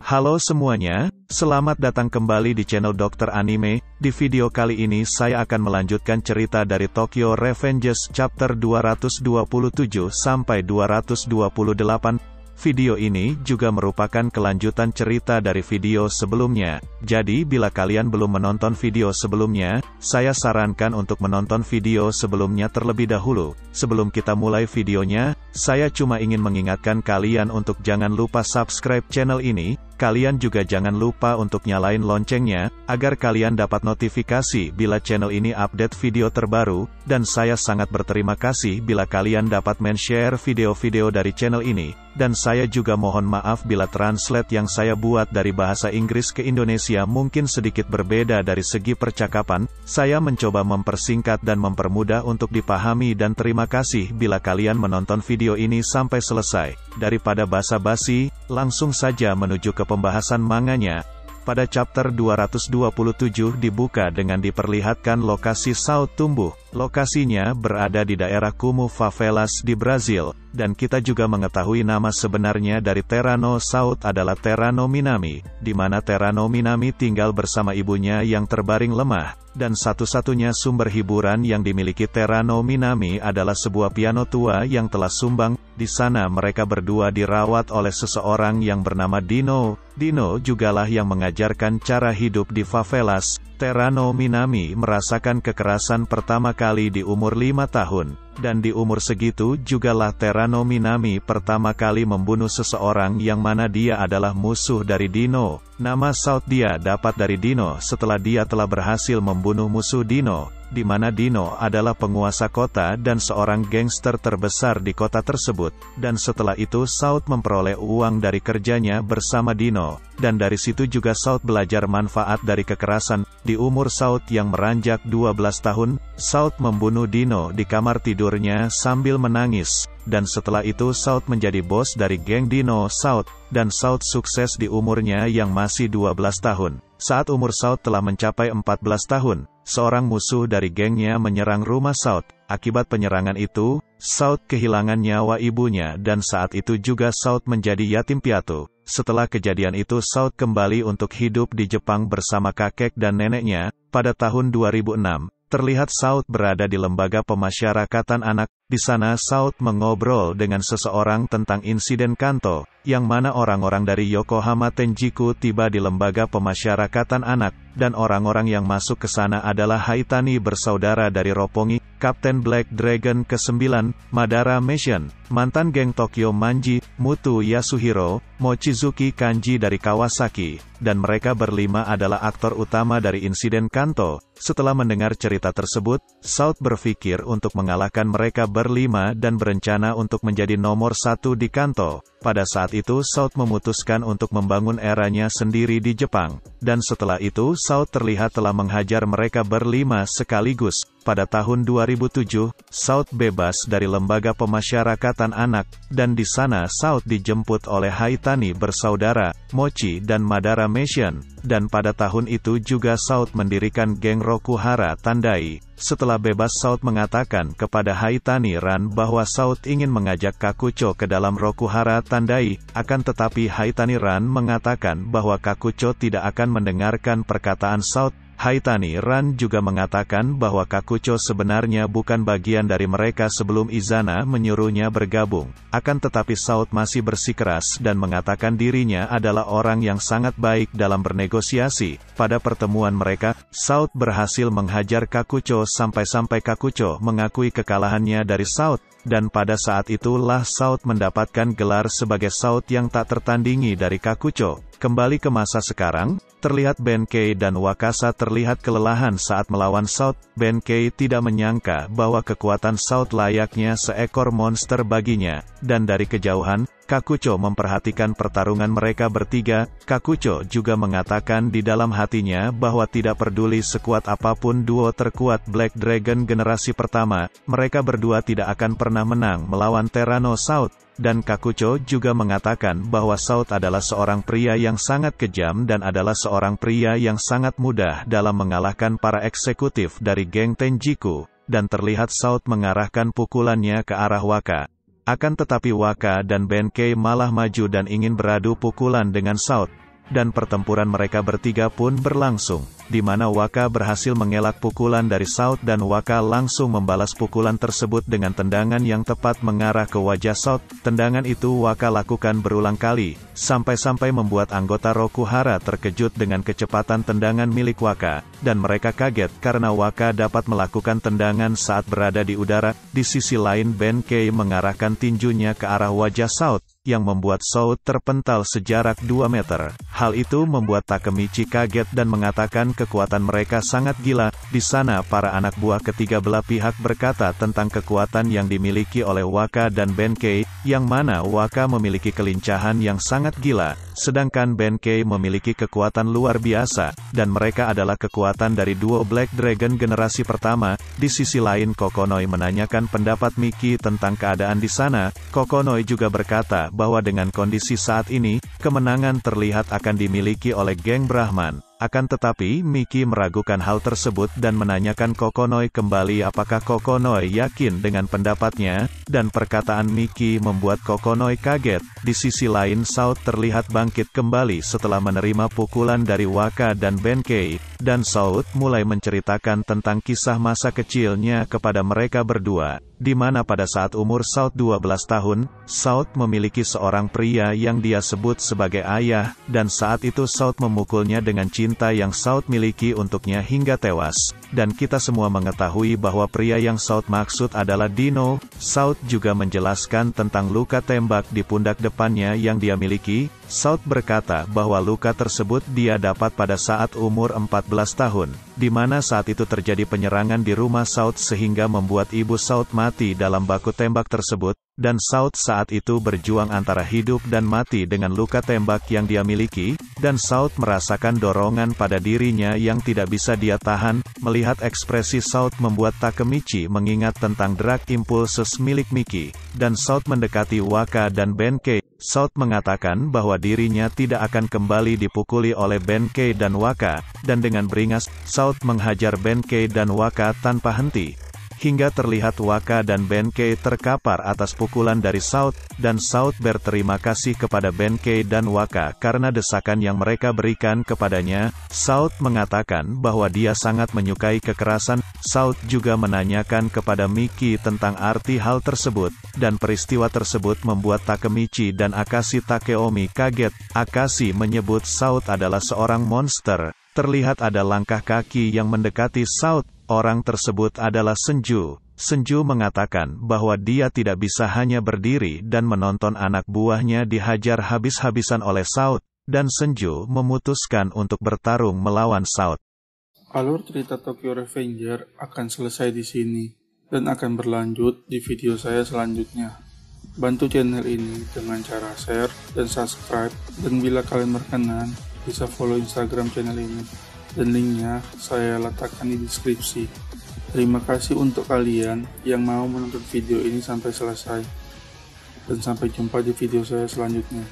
Halo semuanya, selamat datang kembali di channel Dr. Anime. Di video kali ini saya akan melanjutkan cerita dari Tokyo Revengers chapter 227 sampai 228. Video ini juga merupakan kelanjutan cerita dari video sebelumnya. Jadi bila kalian belum menonton video sebelumnya, saya sarankan untuk menonton video sebelumnya terlebih dahulu. Sebelum kita mulai videonya, saya cuma ingin mengingatkan kalian untuk jangan lupa subscribe channel ini. Kalian juga jangan lupa untuk nyalain loncengnya, agar kalian dapat notifikasi bila channel ini update video terbaru, dan saya sangat berterima kasih bila kalian dapat men-share video-video dari channel ini. Dan saya juga mohon maaf bila translate yang saya buat dari bahasa Inggris ke Indonesia mungkin sedikit berbeda dari segi percakapan. Saya mencoba mempersingkat dan mempermudah untuk dipahami, dan terima kasih bila kalian menonton video ini sampai selesai. Daripada basa-basi, langsung saja menuju ke pembahasan manganya. Pada chapter 227 dibuka dengan diperlihatkan lokasi Saut tumbuh. Lokasinya berada di daerah kumuh favelas di Brazil, dan kita juga mengetahui nama sebenarnya dari Terano Saut adalah Terano Minami, di mana Terano Minami tinggal bersama ibunya yang terbaring lemah, dan satu-satunya sumber hiburan yang dimiliki Terano Minami adalah sebuah piano tua yang telah sumbang. Di sana mereka berdua dirawat oleh seseorang yang bernama Dino. Dino jugalah yang mengajarkan cara hidup di favelas. Terano Minami merasakan kekerasan pertama kali di umur 5 tahun, dan di umur segitu jugalah Terano Minami pertama kali membunuh seseorang yang mana dia adalah musuh dari Dino. Nama Saut dia dapat dari Dino setelah dia telah berhasil membunuh musuh Dino, di mana Dino adalah penguasa kota dan seorang gangster terbesar di kota tersebut. Dan setelah itu Saut memperoleh uang dari kerjanya bersama Dino, dan dari situ juga Saut belajar manfaat dari kekerasan. Di umur Saut yang meranjak 12 tahun, Saut membunuh Dino di kamar tidurnya sambil menangis. Dan setelah itu Saut menjadi bos dari geng Dino Saut, dan Saut sukses di umurnya yang masih 12 tahun. Saat umur Saut telah mencapai 14 tahun, seorang musuh dari gengnya menyerang rumah Saut. Akibat penyerangan itu, Saut kehilangan nyawa ibunya, dan saat itu juga Saut menjadi yatim piatu. Setelah kejadian itu Saut kembali untuk hidup di Jepang bersama kakek dan neneknya. Pada tahun 2006, terlihat Saut berada di lembaga pemasyarakatan anak. Di sana Saut mengobrol dengan seseorang tentang insiden Kanto, yang mana orang-orang dari Yokohama Tenjiku tiba di lembaga pemasyarakatan anak, dan orang-orang yang masuk ke sana adalah Haitani bersaudara dari Roppongi, Kapten Black Dragon ke-9, Madara Mission, mantan geng Tokyo Manji, Mutu Yasuhiro, Mochizuki Kanji dari Kawasaki, dan mereka berlima adalah aktor utama dari insiden Kanto. Setelah mendengar cerita tersebut, Saut berpikir untuk mengalahkan mereka berlima dan berencana untuk menjadi nomor 1 di Kanto. Pada saat itu Saut memutuskan untuk membangun eranya sendiri di Jepang, dan setelah itu Saut terlihat telah menghajar mereka berlima sekaligus. Pada tahun 2007, Saut bebas dari lembaga pemasyarakatan anak, dan di sana Saut dijemput oleh Haitani bersaudara, Mochi dan Madara Mission, dan pada tahun itu juga Saut mendirikan geng Rokuhara Tandai. Setelah bebas Saut mengatakan kepada Haitani Ran bahwa Saut ingin mengajak Kakucho ke dalam Rokuhara Tandai, akan tetapi Haitani Ran mengatakan bahwa Kakucho tidak akan mendengarkan perkataan Saut. Haitani Ran juga mengatakan bahwa Kakucho sebenarnya bukan bagian dari mereka sebelum Izana menyuruhnya bergabung. Akan tetapi Saut masih bersikeras dan mengatakan dirinya adalah orang yang sangat baik dalam bernegosiasi. Pada pertemuan mereka, Saut berhasil menghajar Kakucho sampai-sampai Kakucho mengakui kekalahannya dari Saut. Dan pada saat itulah Saut mendapatkan gelar sebagai Saut yang tak tertandingi dari Kakucho. Kembali ke masa sekarang, terlihat Benkei dan Wakasa terlihat kelelahan saat melawan Saut. Benkei tidak menyangka bahwa kekuatan Saut layaknya seekor monster baginya, dan dari kejauhan, Kakucho memperhatikan pertarungan mereka bertiga. Kakucho juga mengatakan di dalam hatinya bahwa tidak peduli sekuat apapun duo terkuat Black Dragon generasi pertama, mereka berdua tidak akan pernah menang melawan Terano Saut. Dan Kakucho juga mengatakan bahwa Saut adalah seorang pria yang sangat kejam dan adalah seorang pria yang sangat mudah dalam mengalahkan para eksekutif dari geng Tenjiku, dan terlihat Saut mengarahkan pukulannya ke arah Waka. Akan tetapi Waka dan Benkei malah maju dan ingin beradu pukulan dengan Saut. dan pertempuran mereka bertiga pun berlangsung, di mana Waka berhasil mengelak pukulan dari South dan Waka langsung membalas pukulan tersebut dengan tendangan yang tepat mengarah ke wajah South. Tendangan itu Waka lakukan berulang kali, sampai-sampai membuat anggota Rokuhara terkejut dengan kecepatan tendangan milik Waka, dan mereka kaget karena Waka dapat melakukan tendangan saat berada di udara. Di sisi lain Benkei mengarahkan tinjunya ke arah wajah South, yang membuat South terpental sejarak 2 meter. Hal itu membuat Takemichi kaget dan mengatakan kekuatan mereka sangat gila. Di sana para anak buah ketiga belah pihak berkata tentang kekuatan yang dimiliki oleh Waka dan Benkei, yang mana Waka memiliki kelincahan yang sangat gila, sedangkan Benkei memiliki kekuatan luar biasa, dan mereka adalah kekuatan dari duo Black Dragon generasi pertama. Di sisi lain Kokonoi menanyakan pendapat Miki tentang keadaan di sana. Kokonoi juga berkata bahwa dengan kondisi saat ini, kemenangan terlihat akan dimiliki oleh geng Brahman. Akan tetapi, Miki meragukan hal tersebut dan menanyakan Kokonoi kembali apakah Kokonoi yakin dengan pendapatnya, dan perkataan Miki membuat Kokonoi kaget. Di sisi lain South terlihat bangkit kembali setelah menerima pukulan dari Waka dan Benkei, dan South mulai menceritakan tentang kisah masa kecilnya kepada mereka berdua, di mana pada saat umur South 12 tahun, South memiliki seorang pria yang dia sebut sebagai ayah, dan saat itu South memukulnya dengan cinta yang South miliki untuknya hingga tewas. Dan kita semua mengetahui bahwa pria yang South maksud adalah Dino. South juga menjelaskan tentang luka tembak di pundak depannya yang dia miliki. South berkata bahwa luka tersebut dia dapat pada saat umur 14 tahun, di mana saat itu terjadi penyerangan di rumah South sehingga membuat ibu South mati dalam baku tembak tersebut, dan South saat itu berjuang antara hidup dan mati dengan luka tembak yang dia miliki, dan South merasakan dorongan pada dirinya yang tidak bisa dia tahan. Melihat ekspresi South membuat Takemichi mengingat tentang drag impulses milik Miki, dan South mendekati Waka dan Benkei. South mengatakan bahwa dirinya tidak akan kembali dipukuli oleh Benkei dan Waka, dan dengan beringas, South menghajar Benkei dan Waka tanpa henti, hingga terlihat Waka dan Benkei terkapar atas pukulan dari South, dan South berterima kasih kepada Benkei dan Waka karena desakan yang mereka berikan kepadanya. South mengatakan bahwa dia sangat menyukai kekerasan. South juga menanyakan kepada Miki tentang arti hal tersebut, dan peristiwa tersebut membuat Takemichi dan Akashi Takeomi kaget. Akashi menyebut South adalah seorang monster. Terlihat ada langkah kaki yang mendekati South. Orang tersebut adalah Senju. Senju mengatakan bahwa dia tidak bisa hanya berdiri dan menonton anak buahnya dihajar habis-habisan oleh South, dan Senju memutuskan untuk bertarung melawan South. Alur cerita Tokyo Revenger akan selesai di sini, dan akan berlanjut di video saya selanjutnya. Bantu channel ini dengan cara share dan subscribe, dan bila kalian berkenan, bisa follow Instagram channel ini, dan linknya saya letakkan di deskripsi. Terima kasih untuk kalian yang mau menonton video ini sampai selesai, dan sampai jumpa di video saya selanjutnya.